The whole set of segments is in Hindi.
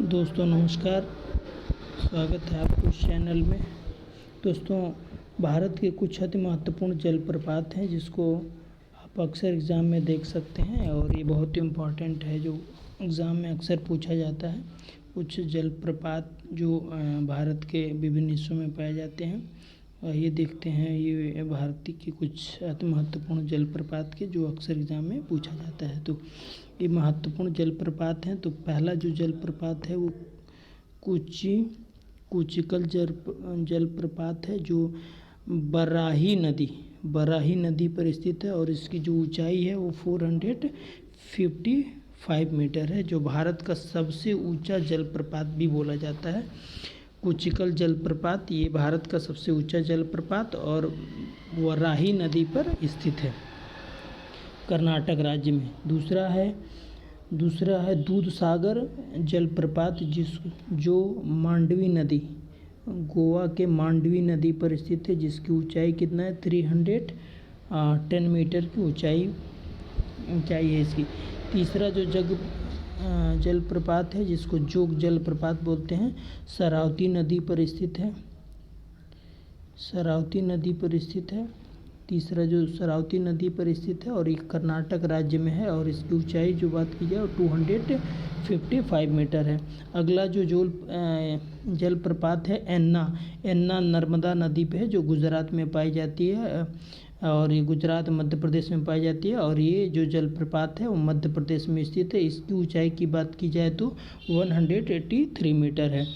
दोस्तों नमस्कार, स्वागत है आपको इस चैनल में। दोस्तों, भारत के कुछ अति महत्वपूर्ण जलप्रपात हैं जिसको आप अक्सर एग्ज़ाम में देख सकते हैं और ये बहुत ही इम्पोर्टेंट है, जो एग्ज़ाम में अक्सर पूछा जाता है। कुछ जलप्रपात जो भारत के विभिन्न हिस्सों में पाए जाते हैं, ये देखते हैं। ये भारत के कुछ अति महत्वपूर्ण जलप्रपात के जो अक्सर एग्ज़ाम में पूछा जाता है। तो ये महत्वपूर्ण जलप्रपात हैं। तो पहला जो जलप्रपात है वो कुचिकल जलप्रपात है, जो बराही नदी पर स्थित है और इसकी जो ऊंचाई है वो 455 मीटर है, जो भारत का सबसे ऊंचा जलप्रपात भी बोला जाता है। कुचिकल जलप्रपात ये भारत का सबसे ऊंचा जलप्रपात और वराही नदी पर स्थित है, कर्नाटक राज्य में। दूसरा है दूधसागर जलप्रपात, जो मांडवी नदी, गोवा के मांडवी नदी पर स्थित है, जिसकी ऊंचाई कितना है 310 मीटर की ऊंचाई है इसकी। तीसरा जो जलप्रपात है जिसको जोग जलप्रपात बोलते हैं, शरावती नदी पर स्थित है। तीसरा जो शरावती नदी पर स्थित है और ये कर्नाटक राज्य में है और इसकी ऊंचाई जो बात की जाए वो 255 मीटर है। अगला जो जलप्रपात है एन्ना नर्मदा नदी पे है, जो गुजरात में पाई जाती है और ये गुजरात मध्य प्रदेश में पाई जाती है और ये जो जलप्रपात है वो मध्य प्रदेश में स्थित है। इसकी ऊंचाई की बात की जाए तो 183 मीटर है।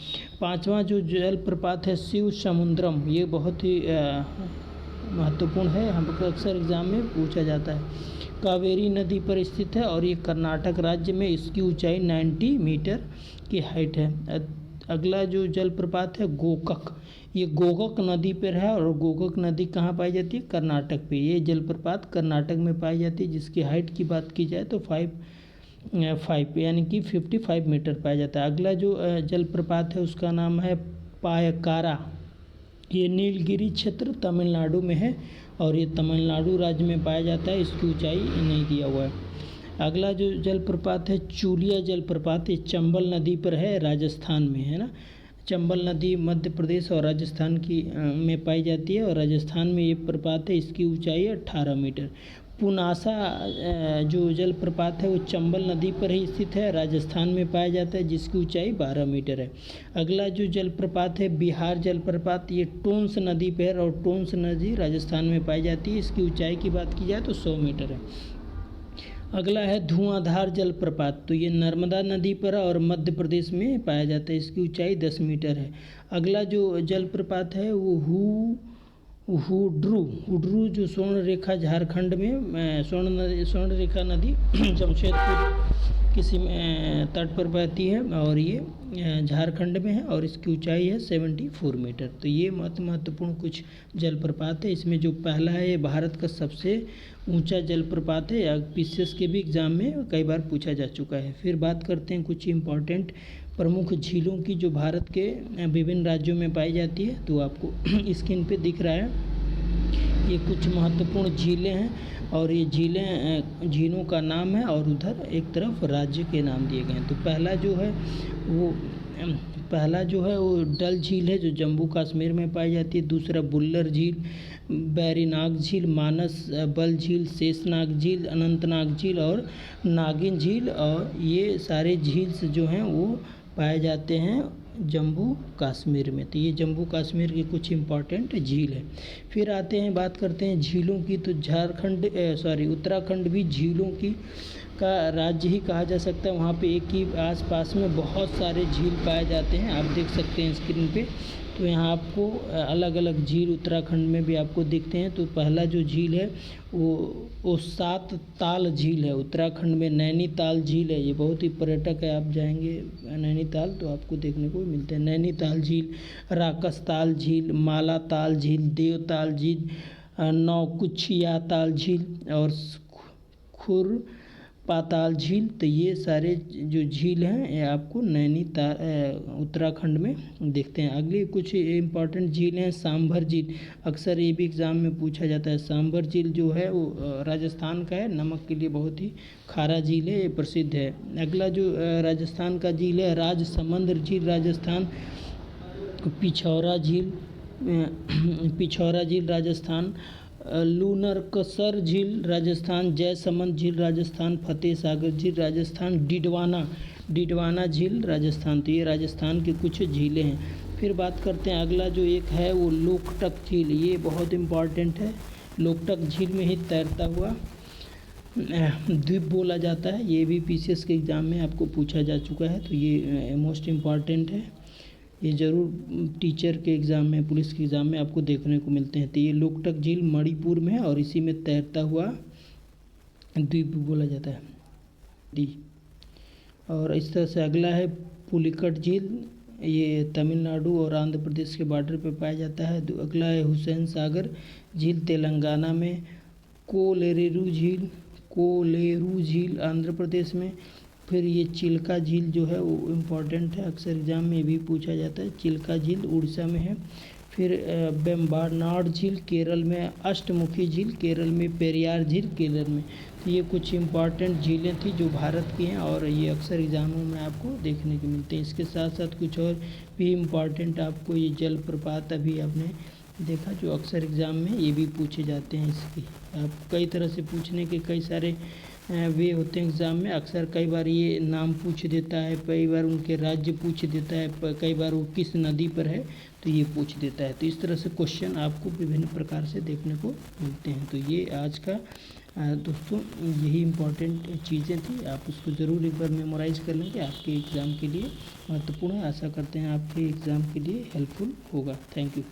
पांचवा जो जलप्रपात है शिव समुद्रम, ये बहुत ही महत्वपूर्ण है, हमको अक्सर एग्जाम में पूछा जाता है। कावेरी नदी पर स्थित है और ये कर्नाटक राज्य में, इसकी ऊंचाई 90 मीटर की हाइट है। अगला जो जलप्रपात है गोकक, ये गोकक नदी पर है और गोकक नदी कहाँ पाई जाती है? कर्नाटक पे। ये जलप्रपात कर्नाटक में पाई जाती है, जिसकी हाइट की बात की जाए तो 5 यानी कि 55 मीटर पाया जाता है। अगला जो जलप्रपात है उसका नाम है पायकारा, ये नीलगिरी क्षेत्र तमिलनाडु में है और ये तमिलनाडु राज्य में पाया जाता है, इसकी ऊंचाई नहीं दिया हुआ है। अगला जो जलप्रपात है चूलिया जलप्रपात, ये चंबल नदी पर है, राजस्थान में है ना। चंबल नदी मध्य प्रदेश और राजस्थान की में पाई जाती है और राजस्थान में ये प्रपात है, इसकी ऊंचाई है 18 मीटर। पुनासा जो जलप्रपात है वो चंबल नदी पर ही स्थित है, राजस्थान में पाया जाता है, जिसकी ऊंचाई 12 मीटर है। अगला जो जलप्रपात है बिहार जलप्रपात, ये टोंस नदी पर है और टोंस नदी राजस्थान में पाई जाती है, इसकी ऊंचाई की बात की जाए तो 100 मीटर है। अगला है धुआंधार जलप्रपात, तो ये नर्मदा नदी पर और मध्य प्रदेश में पाया जाता है, इसकी ऊंचाई 10 मीटर है। अगला जो जलप्रपात है वो हुड्रू जो स्वर्ण रेखा झारखंड में, स्वर्ण रेखा नदी जमशेदपुर किसी में तट पर बहती है और ये झारखंड में है और इसकी ऊंचाई है 74 मीटर। तो ये महत्वपूर्ण कुछ जलप्रपात है। इसमें जो पहला है ये भारत का सबसे ऊंचा जलप्रपात है, पीसीएस के भी एग्ज़ाम में कई बार पूछा जा चुका है। फिर बात करते हैं कुछ इम्पॉर्टेंट प्रमुख झीलों की, जो भारत के विभिन्न राज्यों में पाई जाती है। तो आपको स्क्रीन पे दिख रहा है, ये कुछ महत्वपूर्ण झीलें हैं और ये झीलों का नाम है और उधर एक तरफ राज्य के नाम दिए गए हैं। तो पहला जो है वो डल झील है, जो जम्मू कश्मीर में पाई जाती है। दूसरा बुल्लर झील, बैरीनाग झील, मानस बल झील, शेषनाग झील, अनंतनाग झील और नागिन झील, और ये सारे झील जो हैं वो पाए जाते हैं जम्मू कश्मीर में। तो ये जम्मू कश्मीर की कुछ इम्पॉर्टेंट झील है। फिर आते हैं, बात करते हैं झीलों की। तो उत्तराखंड भी झीलों का राज्य ही कहा जा सकता है। वहाँ पे एक ही आसपास में बहुत सारे झील पाए जाते हैं, आप देख सकते हैं स्क्रीन पे। तो यहाँ आपको अलग अलग झील उत्तराखंड में भी आपको दिखते हैं। तो पहला जो झील है वो 7 ताल झील है, उत्तराखंड में नैनीताल झील है। ये बहुत ही पर्यटक है, आप जाएंगे नैनीताल तो आपको देखने को मिलते हैं। नैनीताल झील, राकसताल झील, मालाताल झील, देवताल झील, नौकुचिया ताल झील और पाताल झील। तो ये सारे जो झील हैं ये आपको नैनीताल उत्तराखंड में देखते हैं। अगली कुछ इम्पॉर्टेंट झील हैं। सांभर झील, अक्सर ये भी एग्ज़ाम में पूछा जाता है। सांभर झील जो है वो राजस्थान का है, नमक के लिए बहुत ही खारा झील है, ये प्रसिद्ध है। अगला जो राजस्थान का झील है राजसमंद झील राजस्थान, पिछौरा झील राजस्थान, लूनरकसर झील राजस्थान, जयसमंद झील राजस्थान, फतेह सागर झील राजस्थान, डिडवाना झील राजस्थान। तो ये राजस्थान की कुछ झीलें हैं। फिर बात करते हैं अगला जो एक है वो लोकटक झील, ये बहुत इम्पॉर्टेंट है। लोकटक झील में ही तैरता हुआ द्वीप बोला जाता है। ये भी पीसीएस के एग्ज़ाम में आपको पूछा जा चुका है, तो ये मोस्ट इम्पॉर्टेंट है। ये ज़रूर टीचर के एग्ज़ाम में, पुलिस के एग्ज़ाम में आपको देखने को मिलते हैं। तो ये लोकटक झील मणिपुर में है और इसी में तैरता हुआ द्वीप बोला जाता है डी। और इस तरह से अगला है पुलिकट झील, ये तमिलनाडु और आंध्र प्रदेश के बॉर्डर पे पाया जाता है। अगला है हुसैन सागर झील तेलंगाना में, कोलेरू झील आंध्र प्रदेश में। फिर ये चिल्का झील जो है वो इम्पॉर्टेंट है, अक्सर एग्जाम में भी पूछा जाता है। चिल्का झील उड़ीसा में है। फिर बेम्बानाड झील केरल में, अष्टमुखी झील केरल में, पेरियार झील केरल में। तो ये कुछ इम्पॉर्टेंट झीलें थी जो भारत की हैं और ये अक्सर एग्ज़ामों में आपको देखने को मिलते हैं। इसके साथ साथ कुछ और भी इम्पॉर्टेंट आपको ये जलप्रपात अभी आपने देखा जो अक्सर एग्ज़ाम में ये भी पूछे जाते हैं। इसकी आप कई तरह से पूछने के कई सारे वे होते हैं एग्ज़ाम में। अक्सर कई बार ये नाम पूछ देता है, कई बार उनके राज्य पूछ देता है, कई बार वो किस नदी पर है तो ये पूछ देता है। तो इस तरह से क्वेश्चन आपको विभिन्न प्रकार से देखने को मिलते हैं। तो ये आज का दोस्तों यही इम्पॉर्टेंट चीज़ें थी, आप उसको ज़रूर एक बार मेमोराइज़ कर लेंगे, आपके एग्ज़ाम के लिए महत्वपूर्ण है। आशा करते हैं आपके एग्ज़ाम के लिए हेल्पफुल होगा। Thank you.